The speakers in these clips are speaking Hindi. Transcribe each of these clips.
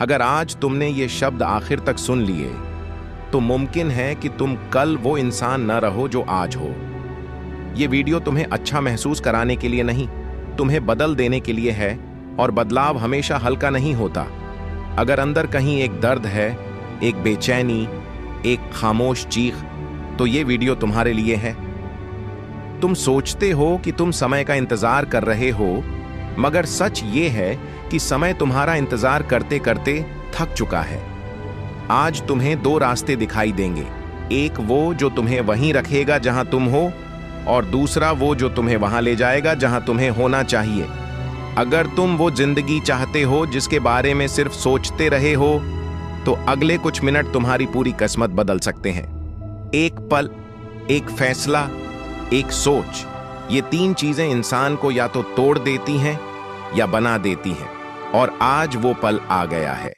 अगर आज तुमने ये शब्द आखिर तक सुन लिए तो मुमकिन है कि तुम कल वो इंसान न रहो जो आज हो। ये वीडियो तुम्हें अच्छा महसूस कराने के लिए नहीं, तुम्हें बदल देने के लिए है। और बदलाव हमेशा हल्का नहीं होता। अगर अंदर कहीं एक दर्द है, एक बेचैनी, एक खामोश चीख, तो ये वीडियो तुम्हारे लिए है। तुम सोचते हो कि तुम समय का इंतजार कर रहे हो, मगर सच ये है कि समय तुम्हारा इंतजार करते करते थक चुका है। आज तुम्हें दो रास्ते दिखाई देंगे, एक वो जो तुम्हें वहीं रखेगा जहां तुम हो, और दूसरा वो जो तुम्हें वहां ले जाएगा जहां तुम्हें होना चाहिए। अगर तुम वो जिंदगी चाहते हो जिसके बारे में सिर्फ सोचते रहे हो, तो अगले कुछ मिनट तुम्हारी पूरी किस्मत बदल सकते हैं। एक पल, एक फैसला, एक सोच, ये तीन चीजें इंसान को या तो तोड़ देती हैं या बना देती हैं। और आज वो पल आ गया है।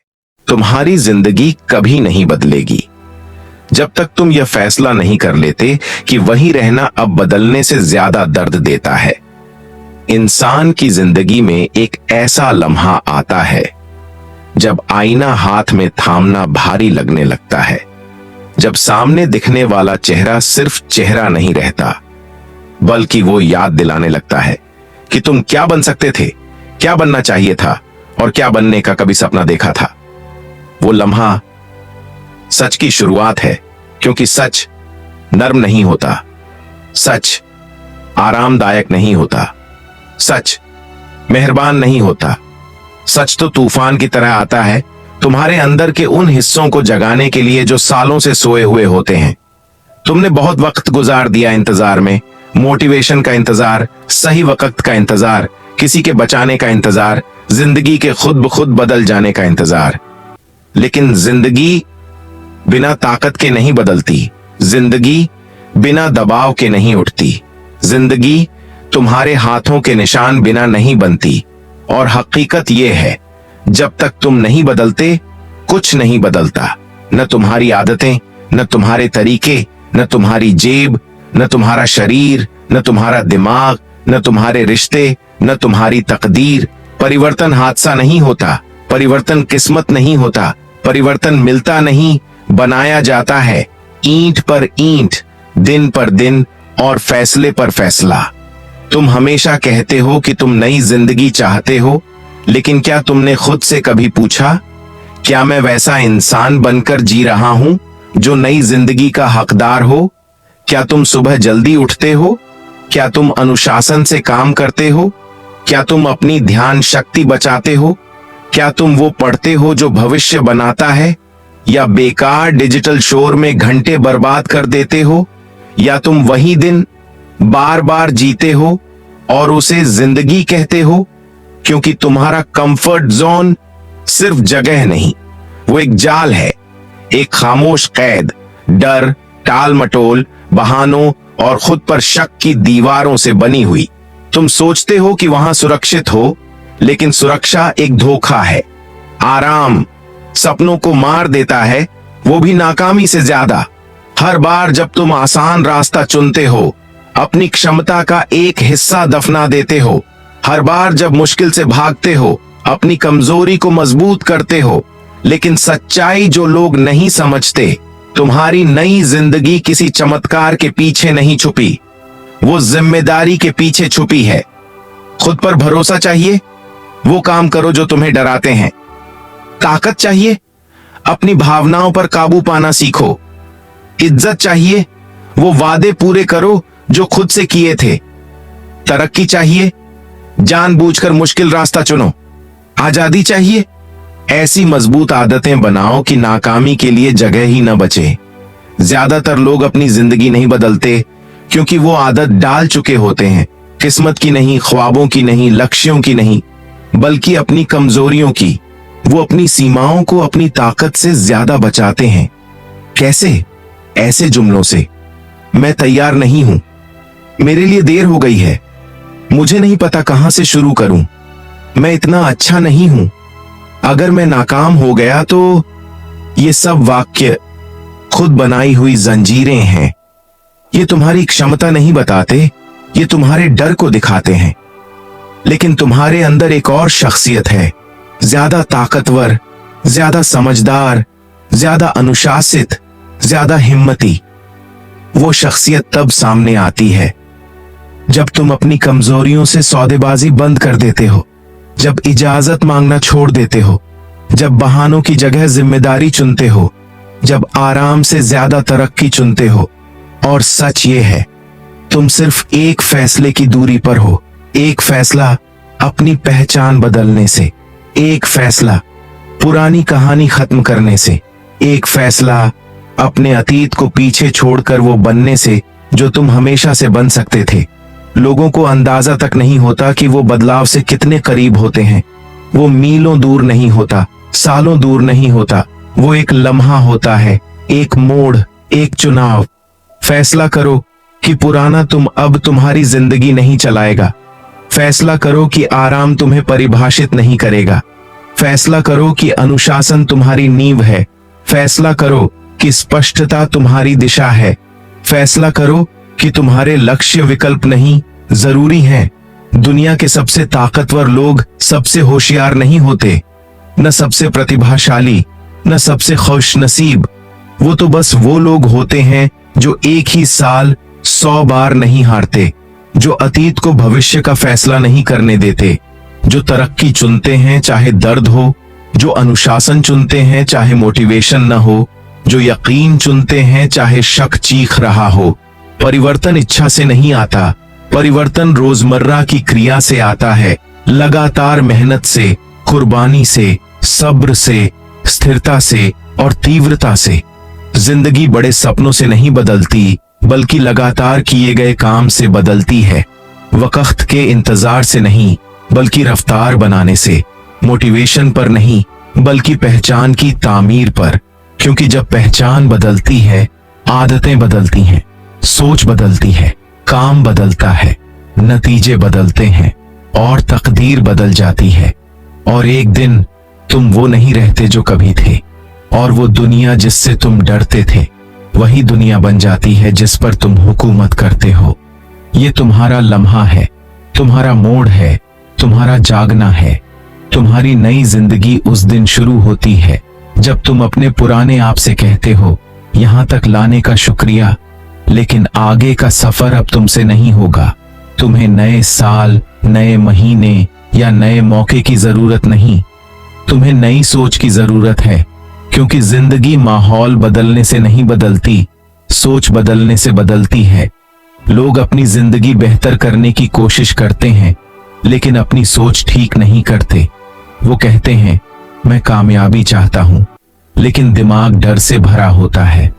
तुम्हारी जिंदगी कभी नहीं बदलेगी जब तक तुम यह फैसला नहीं कर लेते कि वहीं रहना अब बदलने से ज्यादा दर्द देता है। इंसान की जिंदगी में एक ऐसा लम्हा आता है जब आईना हाथ में थामना भारी लगने लगता है, जब सामने दिखने वाला चेहरा सिर्फ चेहरा नहीं रहता, बल्कि वो याद दिलाने लगता है कि तुम क्या बन सकते थे, क्या बनना चाहिए था और क्या बनने का कभी सपना देखा था। वो लम्हा सच की शुरुआत है, क्योंकि सच नर्म नहीं होता, सच आरामदायक नहीं होता, सच मेहरबान नहीं होता। सच तो तूफान की तरह आता है, तुम्हारे अंदर के उन हिस्सों को जगाने के लिए जो सालों से सोए हुए होते हैं। तुमने बहुत वक्त गुजार दिया इंतजार में, मोटिवेशन का इंतजार, सही वक्त का इंतजार, किसी के बचाने का इंतजार, जिंदगी के खुद ब खुद बदल जाने का इंतजार। लेकिन जिंदगी बिना ताकत के नहीं बदलती, जिंदगी बिना दबाव के नहीं उठती, जिंदगी तुम्हारे हाथों के निशान बिना नहीं बनती। और हकीकत यह है, जब तक तुम नहीं बदलते कुछ नहीं बदलता। न तुम्हारी आदतें, न तुम्हारे तरीके, न तुम्हारी जेब, न तुम्हारा शरीर, न तुम्हारा दिमाग, न तुम्हारे रिश्ते, न तुम्हारी तकदीर। परिवर्तन हादसा नहीं होता, परिवर्तन किस्मत नहीं होता, परिवर्तन मिलता नहीं, बनाया जाता है। ईंट पर ईंट, दिन पर दिन और फैसले पर फैसला। तुम हमेशा कहते हो कि तुम नई जिंदगी चाहते हो, लेकिन क्या तुमने खुद से कभी पूछा, क्या मैं वैसा इंसान बनकर जी रहा हूं जो नई जिंदगी का हकदार हो? क्या तुम सुबह जल्दी उठते हो? क्या तुम अनुशासन से काम करते हो? क्या तुम अपनी ध्यान शक्ति बचाते हो? क्या तुम वो पढ़ते हो जो भविष्य बनाता है, या बेकार डिजिटल शोर में घंटे बर्बाद कर देते हो? या तुम वही दिन बार बार जीते हो और उसे जिंदगी कहते हो? क्योंकि तुम्हारा कंफर्ट जोन सिर्फ जगह नहीं, वो एक जाल है, एक खामोश कैद, डर, टाल मटोल, बहानों और खुद पर शक की दीवारों से बनी हुई। तुम सोचते हो कि वहां सुरक्षित हो, लेकिन सुरक्षा एक धोखा है। आराम सपनों को मार देता है, वो भी नाकामी से ज्यादा। हर बार जब तुम आसान रास्ता चुनते हो, अपनी क्षमता का एक हिस्सा दफना देते हो। हर बार जब मुश्किल से भागते हो, अपनी कमजोरी को मजबूत करते हो। लेकिन सच्चाई जो लोग नहीं समझते, तुम्हारी नई जिंदगी किसी चमत्कार के पीछे नहीं छुपी, वो जिम्मेदारी के पीछे छुपी है। खुद पर भरोसा चाहिए, वो काम करो जो तुम्हें डराते हैं। ताकत चाहिए, अपनी भावनाओं पर काबू पाना सीखो। इज्जत चाहिए, वो वादे पूरे करो जो खुद से किए थे। तरक्की चाहिए, जानबूझकर मुश्किल रास्ता चुनो। आजादी चाहिए, ऐसी मजबूत आदतें बनाओ कि नाकामी के लिए जगह ही न बचे। ज्यादातर लोग अपनी जिंदगी नहीं बदलते क्योंकि वो आदत डाल चुके होते हैं, किस्मत की नहीं, ख्वाबों की नहीं, लक्ष्यों की नहीं, बल्कि अपनी कमजोरियों की। वो अपनी सीमाओं को अपनी ताकत से ज्यादा बचाते हैं। कैसे? ऐसे जुमलों से, मैं तैयार नहीं हूं, मेरे लिए देर हो गई है, मुझे नहीं पता कहां से शुरू करूं, मैं इतना अच्छा नहीं हूं, अगर मैं नाकाम हो गया तो। ये सब वाक्य खुद बनाई हुई जंजीरें हैं। ये तुम्हारी क्षमता नहीं बताते, ये तुम्हारे डर को दिखाते हैं। लेकिन तुम्हारे अंदर एक और शख्सियत है, ज्यादा ताकतवर, ज्यादा समझदार, ज्यादा अनुशासित, ज्यादा हिम्मती। वो शख्सियत तब सामने आती है जब तुम अपनी कमजोरियों से सौदेबाजी बंद कर देते हो, जब इजाजत मांगना छोड़ देते हो, जब बहानों की जगह जिम्मेदारी चुनते हो, जब आराम से ज्यादा तरक्की चुनते हो। और सच ये है, तुम सिर्फ एक फैसले की दूरी पर हो। एक फैसला अपनी पहचान बदलने से, एक फैसला पुरानी कहानी खत्म करने से, एक फैसला अपने अतीत को पीछे छोड़कर वो बनने से जो तुम हमेशा से बन सकते थे। लोगों को अंदाजा तक नहीं होता कि वो बदलाव से कितने करीब होते हैं। वो मीलों दूर नहीं होता, सालों दूर नहीं होता, वो एक लम्हा होता है, एक मोड़, एक चुनाव। फैसला करो कि पुराना तुम अब तुम्हारी जिंदगी नहीं चलाएगा। फैसला करो कि आराम तुम्हें परिभाषित नहीं करेगा। फैसला करो कि अनुशासन तुम्हारी नींव है। फैसला करो कि स्पष्टता तुम्हारी दिशा है। फैसला करो कि तुम्हारे लक्ष्य विकल्प नहीं, जरूरी हैं। दुनिया के सबसे ताकतवर लोग सबसे होशियार नहीं होते, न सबसे प्रतिभाशाली, न सबसे खुशनसीब। वो तो बस वो लोग होते हैं जो एक ही साल 100 बार नहीं हारते, जो अतीत को भविष्य का फैसला नहीं करने देते, जो तरक्की चुनते हैं चाहे दर्द हो, जो अनुशासन चुनते हैं चाहे मोटिवेशन न हो, जो यकीन चुनते हैं चाहे शक चीख रहा हो। परिवर्तन इच्छा से नहीं आता, परिवर्तन रोजमर्रा की क्रिया से आता है, लगातार मेहनत से, कुर्बानी से, सब्र से, स्थिरता से और तीव्रता से। जिंदगी बड़े सपनों से नहीं बदलती, बल्कि लगातार किए गए काम से बदलती है। वक्त के इंतजार से नहीं, बल्कि रफ्तार बनाने से। मोटिवेशन पर नहीं, बल्कि पहचान की तामीर पर। क्योंकि जब पहचान बदलती है, आदतें बदलती हैं, सोच बदलती है, काम बदलता है, नतीजे बदलते हैं और तकदीर बदल जाती है। और एक दिन तुम वो नहीं रहते जो कभी थे, और वो दुनिया जिससे तुम डरते थे वही दुनिया बन जाती है जिस पर तुम हुकूमत करते हो। ये तुम्हारा लम्हा है, तुम्हारा मोड़ है, तुम्हारा जागना है। तुम्हारी नई जिंदगी उस दिन शुरू होती है जब तुम अपने पुराने आप से कहते हो, यहां तक लाने का शुक्रिया, लेकिन आगे का सफर अब तुमसे नहीं होगा। तुम्हें नए साल, नए महीने या नए मौके की जरूरत नहीं, तुम्हें नई सोच की जरूरत है। क्योंकि जिंदगी माहौल बदलने से नहीं बदलती, सोच बदलने से बदलती है। लोग अपनी जिंदगी बेहतर करने की कोशिश करते हैं, लेकिन अपनी सोच ठीक नहीं करते। वो कहते हैं, मैं कामयाबी चाहता हूं, लेकिन दिमाग डर से भरा होता है।